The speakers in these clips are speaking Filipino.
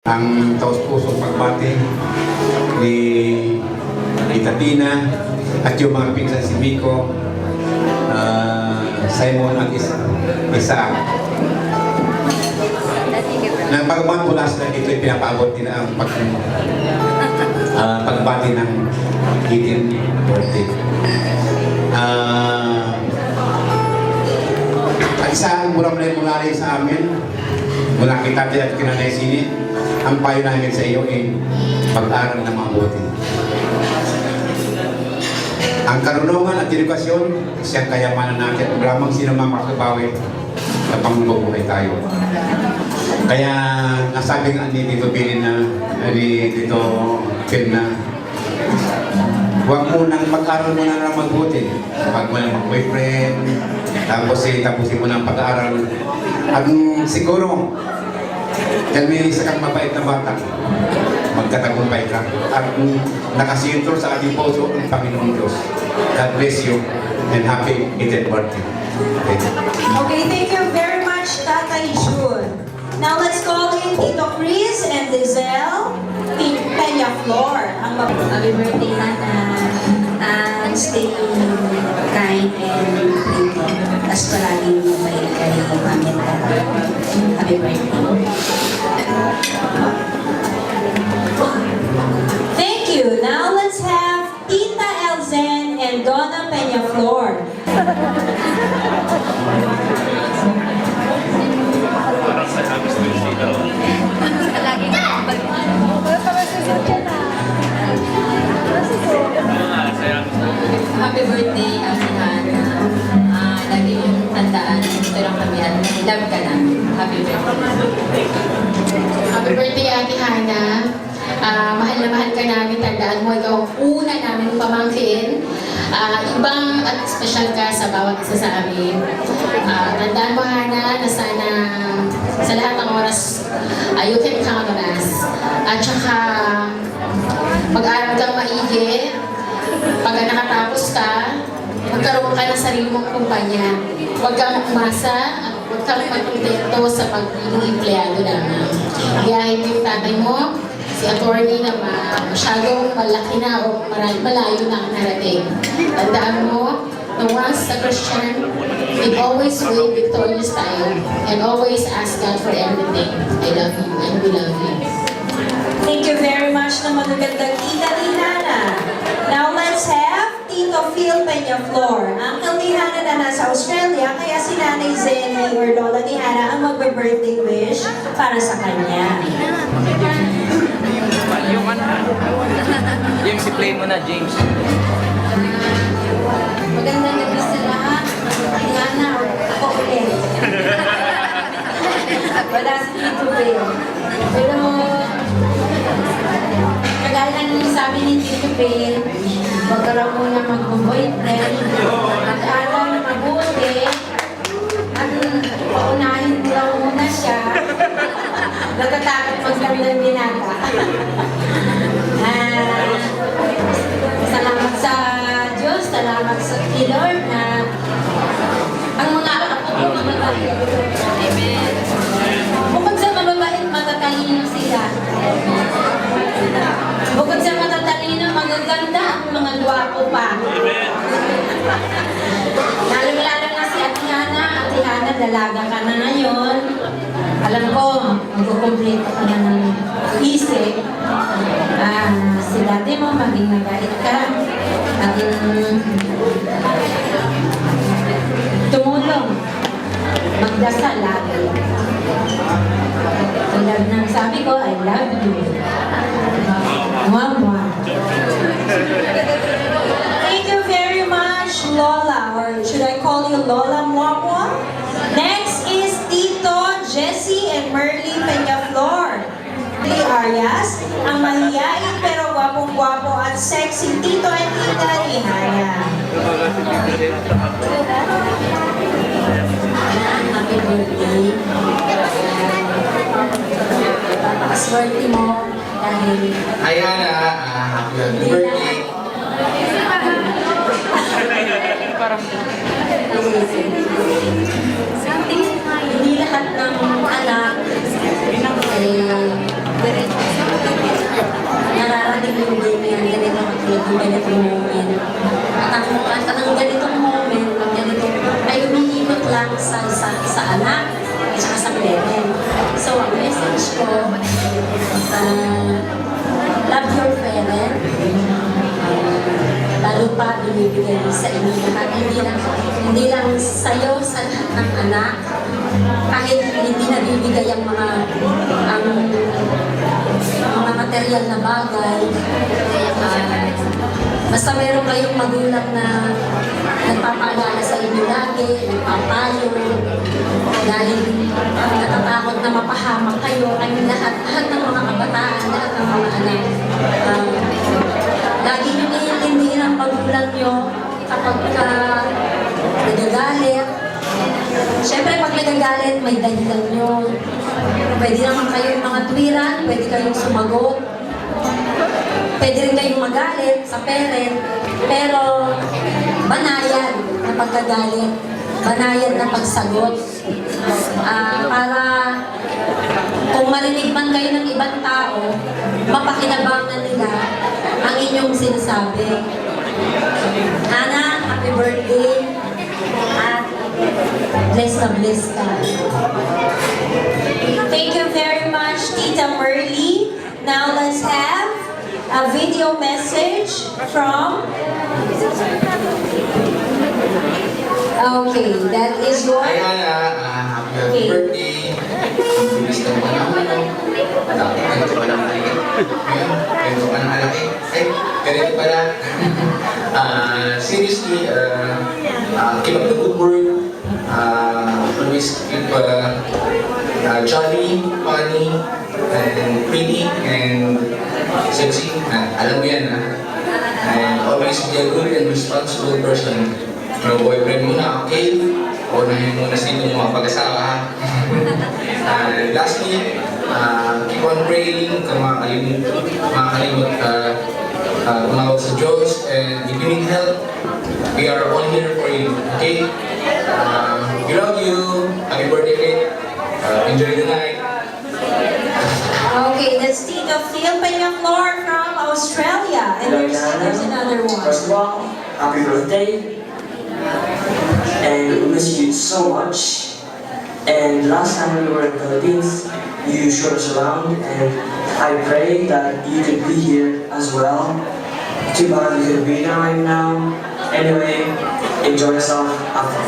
Ang taos-pusong pagbati ni Tina at yung mga pinsan si Miko, Simon at Isaac. Nang pagbuhat mula sila dito, pinapaabot din ang pagbati ng 18th birthday. At isang mula rin sa amin, mula kita at kinanay sini, ang payo namin sa iyo ay pag-aral ng mabuti. Ang karunungan at edukasyon, siyang kayamanan natin. Lamang sino mang makabawi kapag mabuhay tayo. Kaya nasabi nga ni Tito Billy ni Tito Phil na huwag mo nang mag-aral mo na lang mabuti. Huwag mo nang mag-boyfriend, tapusin mo ng pag-aaral. At siguro, dahil may isa kang mabait na bata, magkatagumpay ka. At nakasintro sa ating puso ang Panginoon Diyos. God bless you and happy 18th birthday. Okay, thank you very much, Tatay June. Now let's call in Tito Chris and Lizelle Peñaflor. Happy birthday, Nana. Stay kind and pretty. Tapos palaging mabait kayo, Mami. Happy birthday. Thank you. Now let's have Tita Elzen and Donna Peñaflor. Happy birthday, Ate Hana. Lagi mong tandaan, ito lang kami at love ka na. Happy birthday. Happy birthday, Ate Hana. Mahal na mahal ka namin. Tandaan mo, ikaw ang una namin pamangkin. Ibang at special ka sa bawat isa sa amin. Tandaan mo, Hana, na sana sa lahat ng oras, you can count on us. At saka, mag-aral kang maigi. Pag nakatapos ka, magkaroon ka ng sarili mong kumpanya. Huwag kang umasa at huwag kang magkontento sa pagiging empleyado namin. Gayahin mo yung tatay mo, si attorney na masyadong malaki na o malayo na ang narating. Tandaan mo na once a Christian, we always wait victorious tayo and always ask God for everything. I love you and we love you. Thank you very much na magagandang Tita ni Hana. Now let's have Tito Phil Peñaflor. Uncle ni Hana na nasa Australia, kaya si Nanay Zenny or Lola ni Hana ang magbe-birthday wish para sa kanya. James, i-play mo na, James. Magandang gabi sa lahat. Ate Hana, ako ulit. Wala si Tito Bill. Pero, kagaya na nung sabi ni Tito Bill, huwag ka raw muna mag-boyfriend. Mag-aral na mabuti. At paunahin mo lang muna siya. Natatakot magkandang binata. Salamat sa Diyos, salamat sa Lord na ang mga apo ko mababait. Amen. Bukod sa mababait, matatalino sila. Bukod sa matatalino, magaganda ang mga gwapo pa. Lalo-lalo na si Ate Hana. Ate Hana, dalaga ka na ngayon. Alam ko, magkukumplito ka na ng isip. Si dati mo, maging nagait ka. At tumulong. Magdasal lagi. Tulad ng sabi ko, I love you. Mama. Thank you very much, Lola, or should I call you Lola Mwapwa? Next is Tito Jessie and Merly Peñaflor. Arias, ang mahiyain pero gwapong-gwapo at sexy Tito and Tita ni Hana. Happy birthday. Paswerte mo dahil Ayan, happy birthday. hindi lahat ng anak ay ko, love your parent. Lalo pa binibigay sa inyo lahat. Hindi lang sa'yo, sa lahat ng anak. Kahit hindi nabibigay ang mga material na bagay. Basta meron kayong magulang na nagpapaalala sa inyo lagi, nagpapayo, dahil natatakot na mapahamak kayo, kayong lahat ng mga kabataan, lahat ng mga anak. Lagi nyo naiintindihin ang magulang nyo kapag nagagalit. Siyempre, pag nagagalit, may dahilan nyo. Pwede naman kayong mga tuwiran, pwede kayong sumagot. Pwede rin kayong magalit sa parent, pero banayan na pagkagalit, banayan na pagsagot. Para kung marinig man kayo ng ibang tao, mapakinabangan nila ang inyong sinasabi. Hana, happy birthday at bless ka. Thank you very much, Tita Merly. Now let's have a video message from... Okay, that is your... Hi, Hana. Happy birthday. Bilis na naman ako, no? Dati, ganito pa lang maliit. Ngayon, ganito pa lang malaki. Ganito pala. Seriously, keep up the good work. Always keep jolly, funny, and pretty, and sexy. Alam mo yan, and always be a good and responsible person. No boyfriend muna, okay? Unahin muna sa inyong mga pag-asawa, ha? And lastly, keep on praying, kung makakalimot tumawag sa Diyos, and if you need help, we are all here for you, okay? We love you. Happy birthday, kid. Enjoy the night. Okay, that's Tita Phil Peñaflor from Australia. And there's another one. First of all, happy birthday. And we miss you so much. And last time we were in the Philippines, you showed us around, and I pray that you could be here as well. Too bad you couldn't be there right now. Anyway, enjoy yourself. Have fun.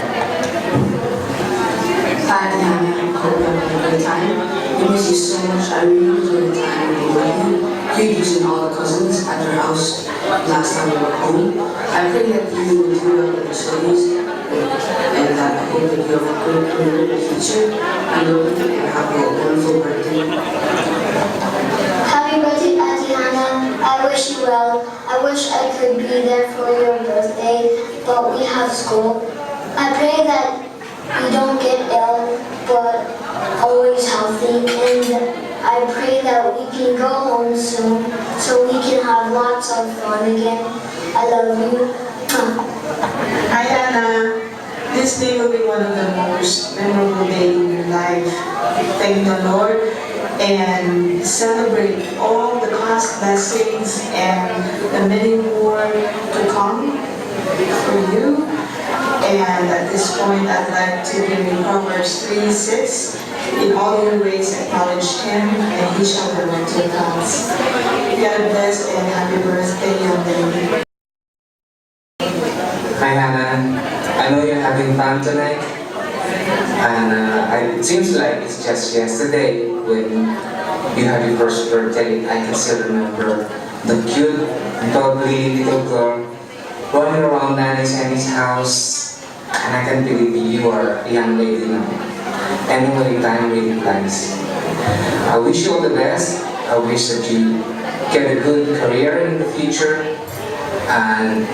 Hi, Diana. I hope you're having a good time. We miss you so much. I really enjoyed the time we were here. You and all the cousins at their house last time we were home. I pray that you will do well in your studies and that I hope that you have a good career in the future. I love you and have a wonderful birthday. Happy birthday, Auntie Hannah. I wish you well. I wish I could be there for your birthday, but we have school. I pray that you don't get ill, but always healthy. And I pray that we can go home soon, so we can have lots of fun again. I love you. Hi Anna, this day will be one of the most memorable days in your life. Thank the Lord and celebrate all the past blessings and the many more to come for you. And at this point, I'd like to bring in Proverbs 3:6. In all your ways acknowledge Him, and He shall direct your paths. God bless and happy birthday, young lady. Hi Hannah, I know you're having fun tonight, and it seems like it's just yesterday when you had your first birthday. I can still remember the cute, bubbly little girl running around Nanny's house, and I can't believe you are a young lady now. Anyway, time really flies. I wish you all the best. I wish that you get a good career in the future, and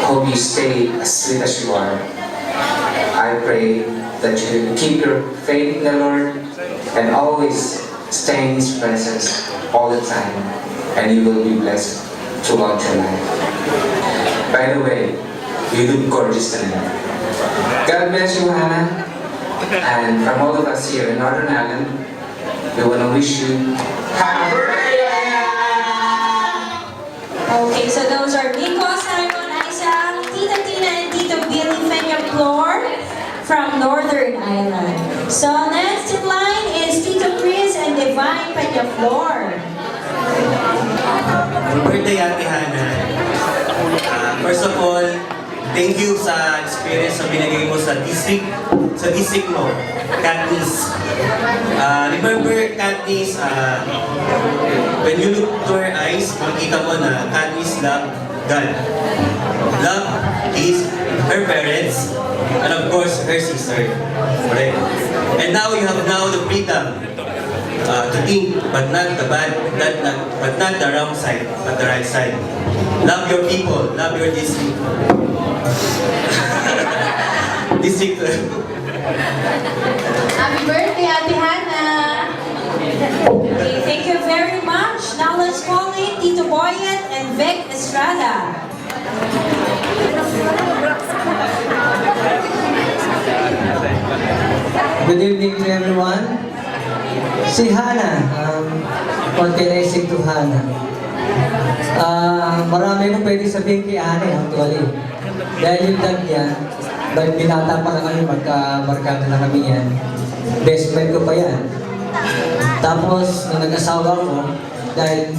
hope you stay as sweet as you are. I pray that you keep your faith in the Lord and always stay in His presence all the time, and you will be blessed throughout your life. By the way, you look gorgeous tonight. God bless you, Hannah. And from all of us here in Northern Ireland, we want to wish you happy birthday! Okay, so those are Nico, Simon, Isaac, Tita Tina, and Tito Billy Peñaflor from Northern Ireland. So next in line is Tito Chris and Divine Peñaflor. Peñaflor. Happy birthday, Ate Hannah. First of all, thank you sa experience na binigay mo sa district mo, Katniss. Remember, Katniss, when you look to her eyes, makikita mo na Katniss love God. Love is her parents, and of course, her sister. Correct? And now you have the freedom to think, but not the bad, but not the wrong side, but the right side. Love your people, love your district. District. Happy birthday, Ate Hannah! Okay, thank you very much. Now let's call in Tito Boyet and Vic Estrada. Good evening to everyone. Si Hannah, what can I say to Hannah? Marami mo pwede sabihin kay Hannah actually. Dahil yung dad niya, dahil binata pa lang kami, magkabarkada na kami yan. Best friend ko pa yan. Tapos, nung nag-asawa ko, dahil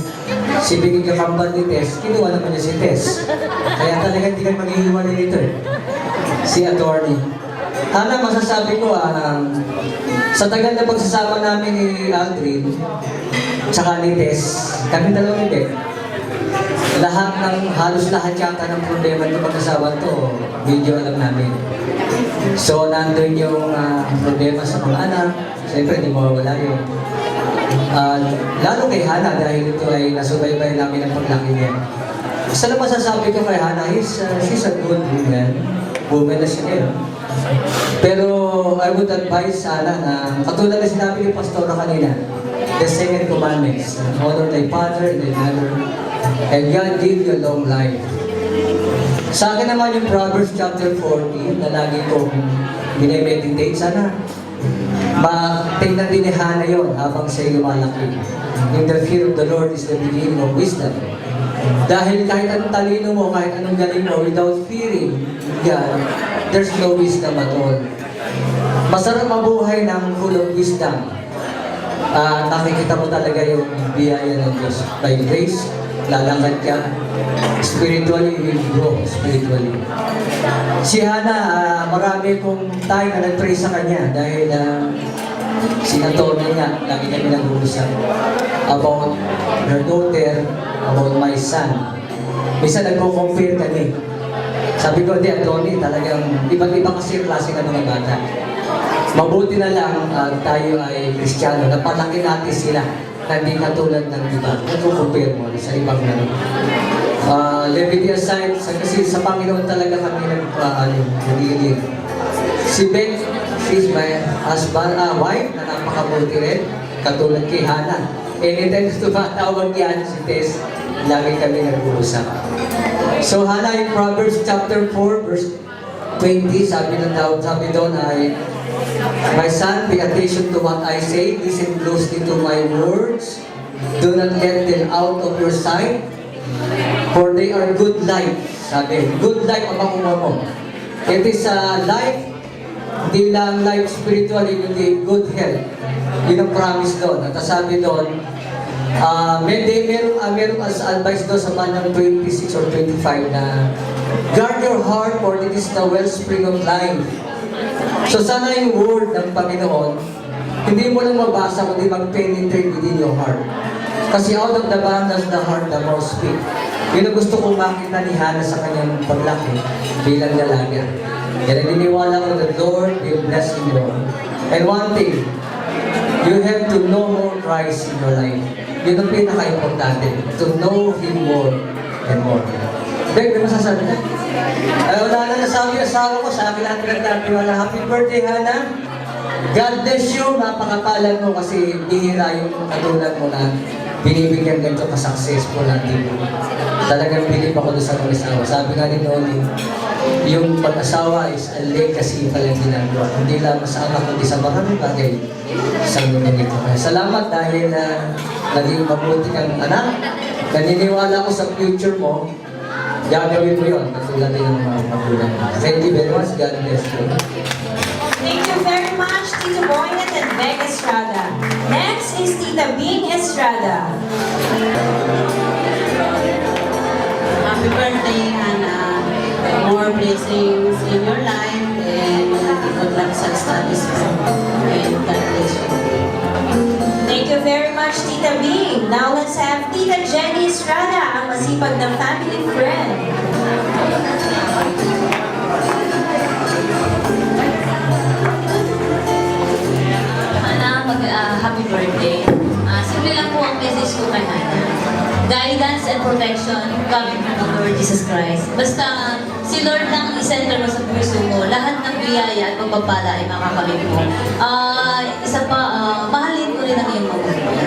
si Biggie Kakambal ni Tess, kinuha naman niya si Tess. Kaya talaga hindi ka maghihiwalay nito eh. Si attorney. Hannah, masasabi ko, sa tagal na pagsasama namin ni Aldrin, tsaka ni Tess, kami dalawang ibig. Halos lahat yata ng problema ng pag-asawa to, video alam namin. So, nandun yung problema sa mga anak, siyempre hindi mawawala yun. Lalo kay Hannah dahil ito ay nasubaybay namin ang paglaki niya. Isa lang masasabi ko kay Hannah, she's a good woman na siya ngayon. Pero I would advise sana na katulad na sinabi ni Pastora kanina, the second commandments, honor thy father and thy mother, and God give you a long life. Sa akin naman yung Proverbs chapter 40 na lagi kong binimeditate, sana tingnan din ni Hannah yun habang siya lumalaki. In the fear of the Lord is the beginning of wisdom. Dahil kahit anong talino mo, kahit anong galing mo, without fearing God, there's no wisdom at all. Masarap mabuhay ng full of wisdom. Nakikita mo talaga yung biyaya ng Diyos. By grace, lalangad ka. Spiritually, you will grow spiritually. Si Hannah, marami kong time na nag-pray sa kanya dahil sinatone niya, lagi kami nag-uusap about her daughter, about my son. Minsan nagko-compare kami. Sabi ko, Tony, talagang iba't-iba kasi yung klase ng mga bata. Mabuti na lang tayo ay Kristiyano, napalaki natin sila na hindi katulad ng iba. Nagko-compare mo sa ibang Leviticus aside, kasi sa Panginoon talaga kami nag-iilig. Si Beth, she's my husband, wife, na napakabuti rin, katulad kay Hannah. Anytime gusto matawag yan, si Tess, lagi kami nag-uusap. So Hannah, in Proverbs chapter 4, verse 20, sabi doon ay, my son, pay attention to what I say, listen closely to my words, do not let them out of your sight, for they are good life. Sabi, good life ang makuha mo. It is a life, hindi lang life spiritually, hindi good health. Yun ang promise doon. At sabi doon, merong advice doon sa bandang 26 or 25 na guard your heart for it is the wellspring of life. So sana yung word ng Panginoon, hindi mo lang mabasa kundi mag-penetrate within your heart. Kasi out of the abundance the heart the mouth speak. Yun ang gusto kong makita ni Hannah sa kanyang paglaki bilang dalaga. Kaya naniniwala ko that Lord will bless you all. And one thing, you have to know more Christ in your life. Yun ang pinaka-importante. To know Him more and more. Bek, may masasabi na? Ay, wala na nasabi ang asawa ko sa akin ang pinagdatiwala. Happy birthday, Hannah! God bless you. Napakapalan mo kasi bihira yung katulad mo na binibigyan ganito ka-successful natin. Talagang bilib ako doon sa mga asawa. Sabi nga ni Noli, yung pag-asawa is a legacy palang ginagawa. Hindi lang sa anak, kundi sa maraming bagay sa mundo nito. Salamat dahil naging mabuti kang anak. Naniniwala ko sa future mo, gagawin mo yun. Katulad din ng mga magulang. Thank you very much. God bless you. Thank you very much, Tito Boyet and Meg Estrada. Next is Tita Bing Estrada. Happy birthday, Hannah. More blessings in your life and good luck sa studies mo. And God bless you. Thank you very much, Tita Bing. Now let's have Tita Jenny Estrada, ang masipag na family friend. Happy birthday. Simple lang po ang message ko kay Hannah. Guidance and protection coming from the Lord Jesus Christ. Basta si Lord lang ang isenter mo sa puso mo, lahat ng biyaya at pagpapala ay makakamit mo. Isa pa, mahalin mo rin ang iyong magulang.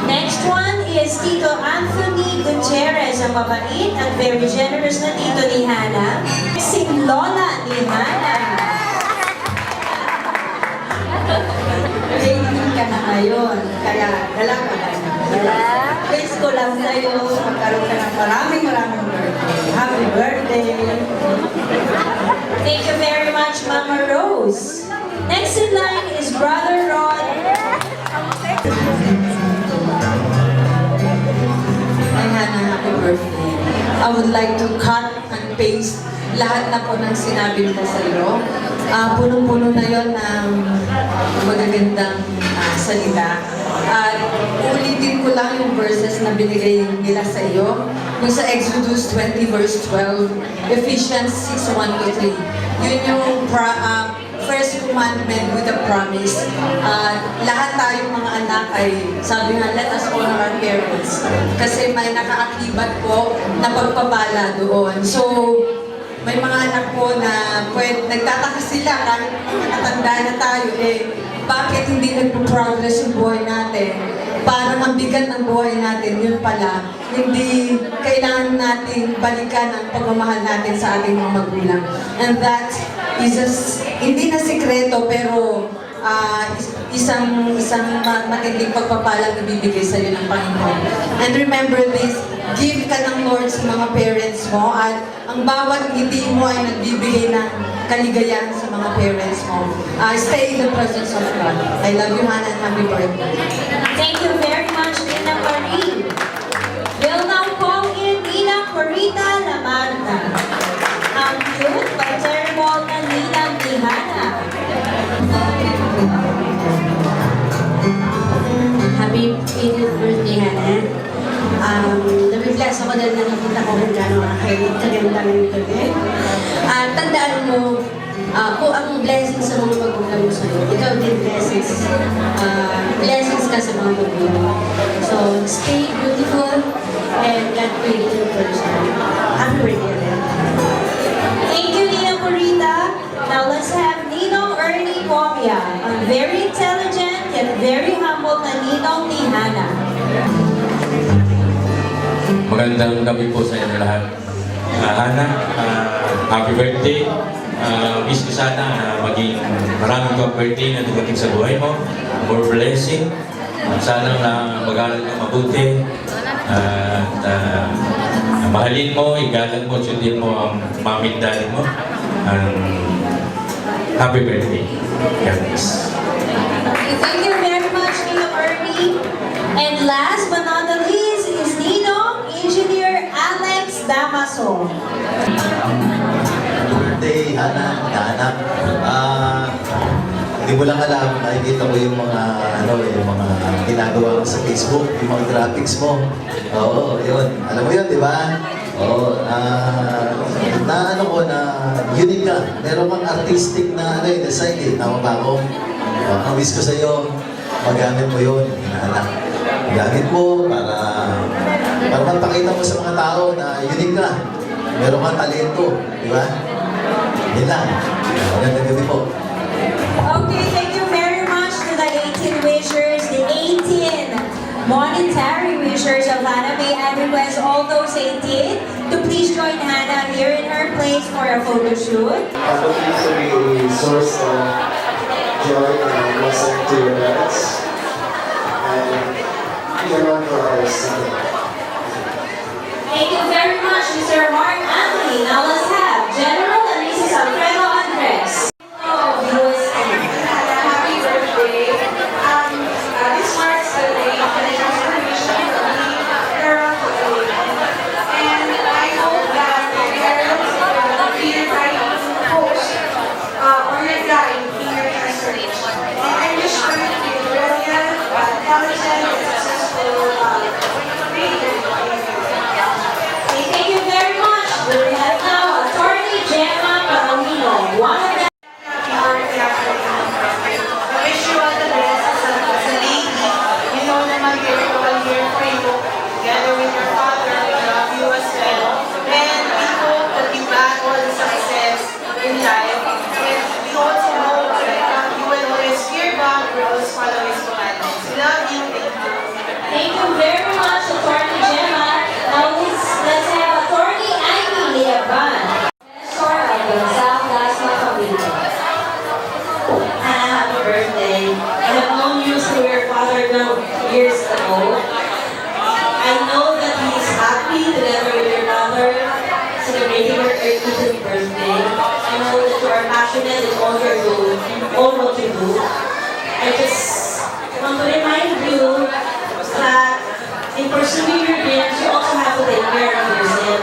Next one is Tito Anthony Gutierrez, ang mabait at very generous na tito ni Hannah. Si Lola ni Hannah. Dating ka na ngayon, kaya dalaga ka na. Wish ko lang sa'yo, magkaroon ka ng maraming birthday. Happy birthday! Thank you very much, Mama Rose. Next in line is Brother Rod. Hi Hannah, happy birthday. I would like to cut and paste lahat na po ng sinabi ko sa iyo. Punong-puno na yon ng magagandang salita. At ulitin ko lang yung verses na binigay nila sa iyo. Yung sa Exodus 20 verse 12, Ephesians 6:1-3. Yun yung first commandment with a promise. Lahat tayong mga anak ay, sabi nga, let us honor our parents. Kasi may nakaakibat po na pagpapala doon. So, may mga anak po na nagtataka sila kahit nakatanda na tayo, bakit hindi nagpo-progress yung buhay natin? Parang ang bigat ng buhay natin, yun pala, hindi kailangan natin balikan ang pagmamahal natin sa ating mga magulang. And that is hindi na sikreto, pero isang matinding pagpapalang ibibigay sa iyo ng Panginoon. And remember this, give ka ng Lord sa mga parents mo at ang bawat ngiti mo ay nagbibigay ng kaligayahan sa mga parents mo. Stay in the presence of God. I love you, Hannah, and happy birthday. Thank you very much, Nina Marie. We'll now call in Nina Corita Lamanta. Ang cute but terrible na ninang ni Hannah. Happy 80th birthday, Hannah. Nabiglas ako dahil nakikita ko kung gano'n kaganda ng gabi. Tandaan mo, kung ang blessings sa mga magulang mo sa'yo, ikaw din blessings ka sa mga magulang mo. So, stay beautiful and God created you person. Happy birthday, Hannah. Thank you, Nina Corita. Now let's have Ninong Ernie Pomia, a very intelligent yet very humble na ninong ni Hannah. Magandang gabi po sa inyo lahat. Hannah, happy birthday. Wish ko sana na maging maraming pang birthday na dumating sa buhay mo. More blessing. Sana na mag-aral ka mabuti. Mahalin mo, igalang mo, sundin mo ang mami at daddy mo. Happy birthday. God bless. Thank you very much, Ninong Ernie. And last but not the least is Ninong Engineer Alex Damaso. Birthday, anak. Hindi mo lang alam, nakikita ko yung mga yung mga ginagawa mo sa Facebook, yung mga graphics mo. Oo, yun. Alam mo yun, di ba? Oo, na unique ka. Meron kang artistic na design eh. Tama ba ako? Ang wish ko sa iyo, magamit mo yun, anak. Gamit mo para magpakita mo sa mga tao na unique ka. Meron kang talento, di ba? Yan lang. Magandang gabi po. Okay, thank you very much to the 18 wishers, the 18 monetary wishers of Hannah. May I request all those 18 to please join Hannah here in her place for a photo shoot. I believe to be a source of joy and blessing to your parents. And you're one for our son. Thank you very much, Mr. Mark Anthony. Now let's have General and Mrs. Alfredo Andres. years ago. I know that he is happy together with your mother, celebrating her 85th birthday. I know that you are passionate in all what you do. I just want to remind you that in pursuing your dreams, you also have to take care of yourself.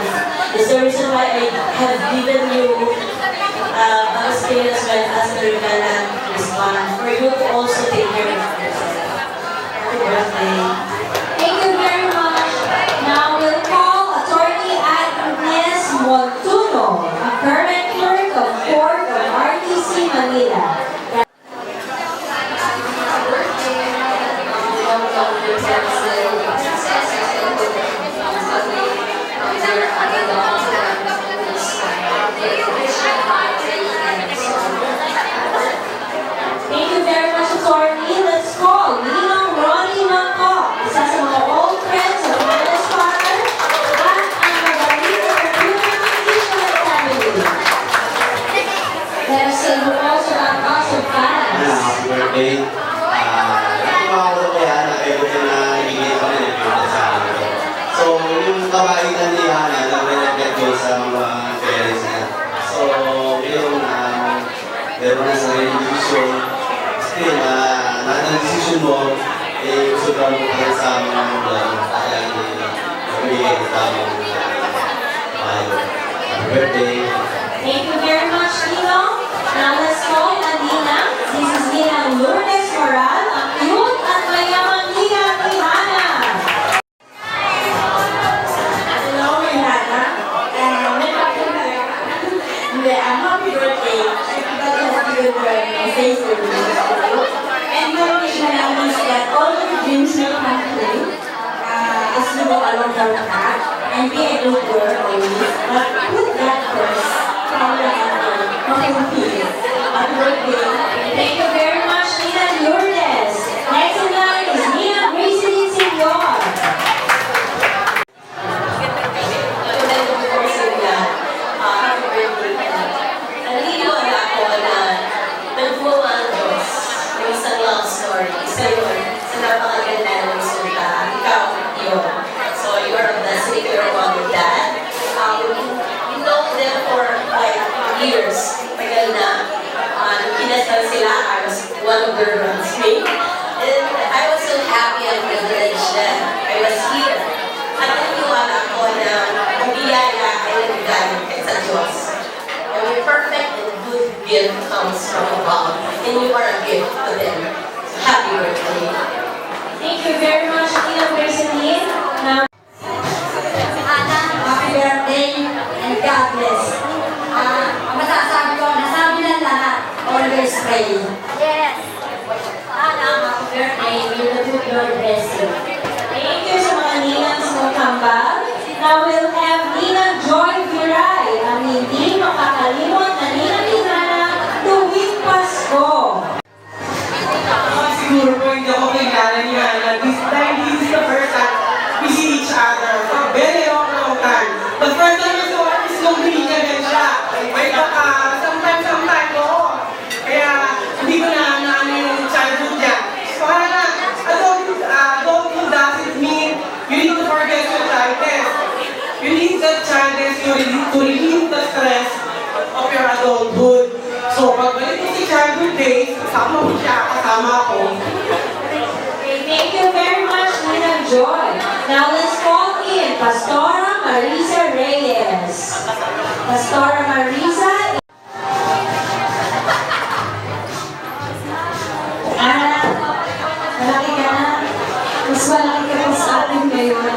It's the reason why I have given you a space as well as the Regalan response for you to also take care of yourself. Happy birthday. Thank you very much. Now we'll call Attorney Agnes Montuno, a current clerk of Court of RTC Manila. Thank you very much, Attorney. Let's call Ninong Ronnie Mangkok, isa sa mga old friends of Mana's father at ang magaling sa Filipino musician family. Let us say hello sa mga cause of fans. Happy birthday. Nakakawala ko yan na everything na ibigay ko rin sa akin. So, yung kabaitan ni Hana, nag-benefit ko sa mga parents niya. So, yung meron na sa decision. Kasi na-decision mo, gusto ka mo pa sa mga vlog. Kaya ibigay ko sa mga happy birthday. Thank you very much, Ninong. Now let's call Nadina. This is Ninang Lourdes Moral, ang cute at mayamang ninang ni Hana. Hello, Hana. Hindi, happy birthday. Everybody has given her a face to you. And my wish now is that all of your dreams will come true as you go along the path and be a good girl always. But put that first. Happy birthday. Thank you very much, Ninang Lourdes. Next in line is Ninang Gracie Senior. Naniniwala ako na nagbuo ang Diyos ng isang love story sa yun, sa napakaganda ng resulta. Ikaw, yun. So, you are a blessing to your mom and dad. You know them for like years. Tagal na. Kinasal sila. I was one of their bridesmaids. And I was so happy and privileged that I was here. At naniniwala ko na ang biyaya ay nagagaling kay sa Diyos. Your perfect and good gift comes from above, and you are a gift to them. Happy birthday. Thank you very much, Ninang Gracie. Now, Happy birthday and God bless. Ang masasabi ko, nasabi ng lahat, always pray. Yes. Happy birthday, may the good Lord bless you. thank you sa mga ninang sumukambal. Now we'll have Ninang Joy Viray, ang hindi makakalimot na ninang ni Hana tuwing Pasko. Siguro po hindi ako kilala ni Hana. This is the first time we see each other for a very long time. The first time we saw her is nung binigyan siya. Ay baka sometime ko. Kaya hindi ko na yung childhood niya. So Hana, adulthood doesn't mean you need to forget your childhood. You need that childhood to relieve the stress of your adulthood. So, pagbalik mo si childhood days, kasama mo siya, kasama ako. Thank you very much, Ninang Joy. Now let's call in Pastora Marisa Reyes. Pastora Marisa. Malaki ka na. Mas malaki ka pa sa atin ngayon.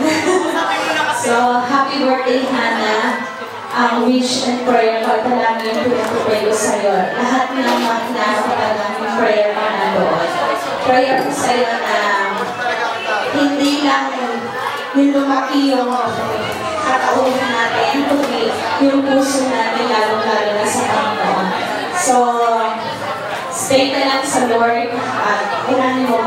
So, happy birthday, Hana. Ang wish and prayer ko at talangin pinatupay ko sa'yo. Lahat ng mga pinapatalagang prayer ko na doon. Prayer ko sa'yo na hindi lang yung lumaki yung katauhan natin, kundi yung puso natin lalong-lalo na sa Panginoon. So, stay na lang sa Lord at kailangan mo